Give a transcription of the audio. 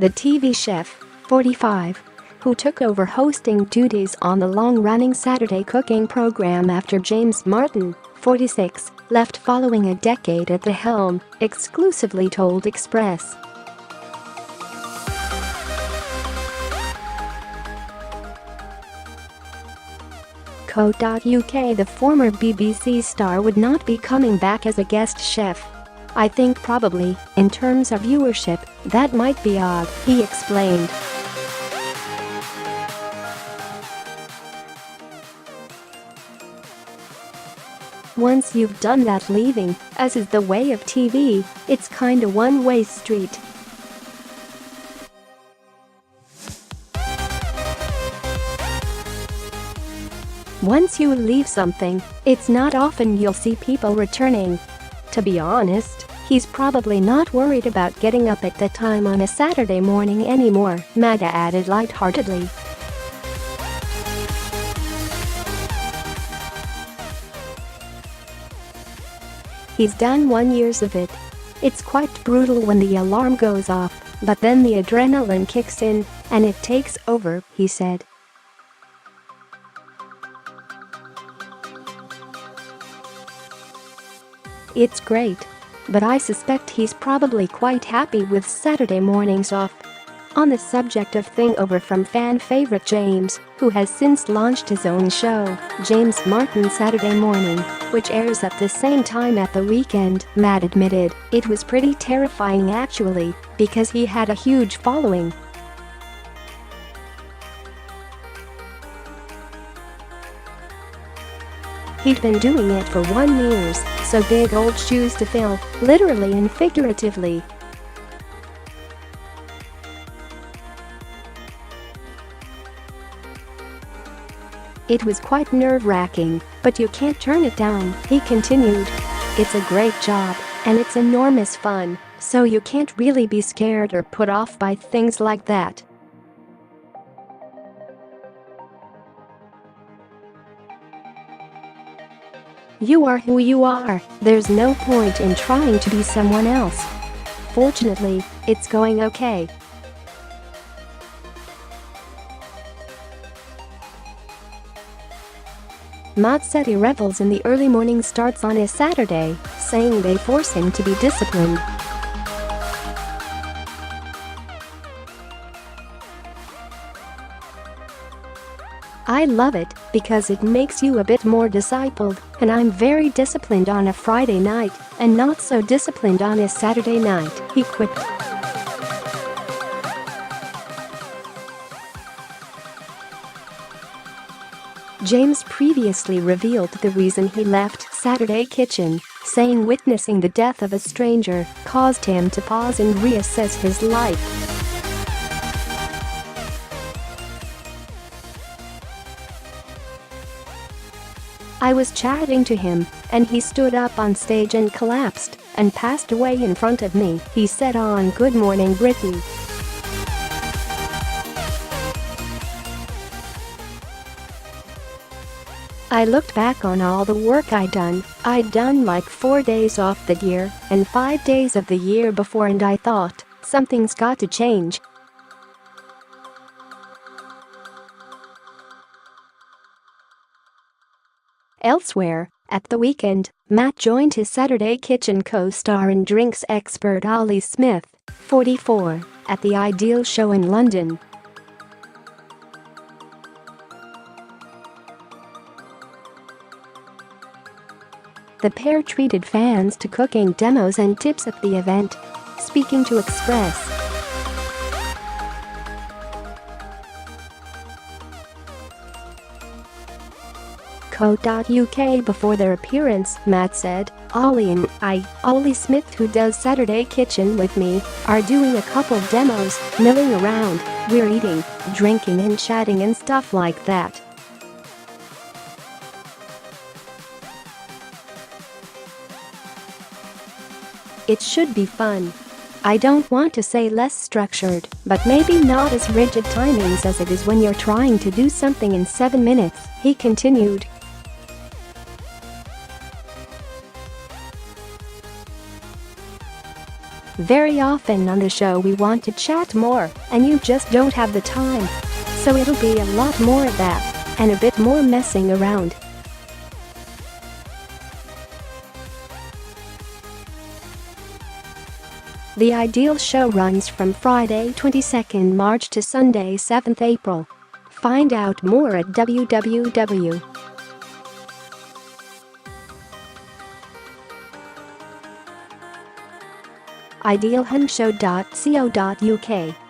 the TV chef, 45, who took over hosting duties on the long-running Saturday cooking program after James Martin, 46, left following a decade at the helm, exclusively told Express. Co.uk The former BBC star would not be coming back as a guest chef. "I think probably, in terms of viewership, that might be odd," he explained. "Once you've done that, leaving, as is the way of TV, it's kinda one-way street. Once you leave something, it's not often you'll see people returning. To be honest, he's probably not worried about getting up at that time on a Saturday morning anymore," Matt added lightheartedly. "He's done 1 year of it. It's quite brutal when the alarm goes off, but then the adrenaline kicks in, and it takes over," he said. "It's great. But I suspect he's probably quite happy with Saturday mornings off." On the subject of Thingover from fan favorite James, who has since launched his own show, James Martin Saturday Morning, which airs at the same time at the weekend, Matt admitted, "It was pretty terrifying actually, because he had a huge following. He'd been doing it for 1 year, so big old shoes to fill, literally and figuratively." "It was quite nerve-wracking, but you can't turn it down," he continued. "It's a great job, and it's enormous fun, so you can't really be scared or put off by things like that." "You are who you are, there's no point in trying to be someone else. Fortunately, it's going okay." Matt said he revels in the early morning starts on his Saturday, saying they force him to be disciplined. "I love it because it makes you a bit more discipled, and I'm very disciplined on a Friday night and not so disciplined on a Saturday night," he quipped. James previously revealed the reason he left Saturday Kitchen, saying witnessing the death of a stranger caused him to pause and reassess his life. "I was chatting to him, and he stood up on stage and collapsed and passed away in front of me," he said on Good Morning Britain. "I looked back on all the work I'd done like 4 days off that year and 5 days of the year before, and I thought, something's got to change." Elsewhere, at the weekend, Matt joined his Saturday Kitchen co-star and drinks expert Ollie Smith, 44, at the Ideal show in London. The pair treated fans to cooking demos and tips at the event. Speaking to Express, Co.uk before their appearance, Matt said, "Ollie and Ollie Smith, who does Saturday Kitchen with me, are doing a couple demos, milling around, we're eating, drinking and chatting and stuff like that. It should be fun. I don't want to say less structured, but maybe not as rigid timings as it is when you're trying to do something in 7 minutes," he continued. Very often on the show we want to chat more, and you just don't have the time. So it'll be a lot more of that, and a bit more messing around. The Ideal Show runs from Friday 22nd March to Sunday 7th April. Find out more at www.idealhomeshow.co.uk.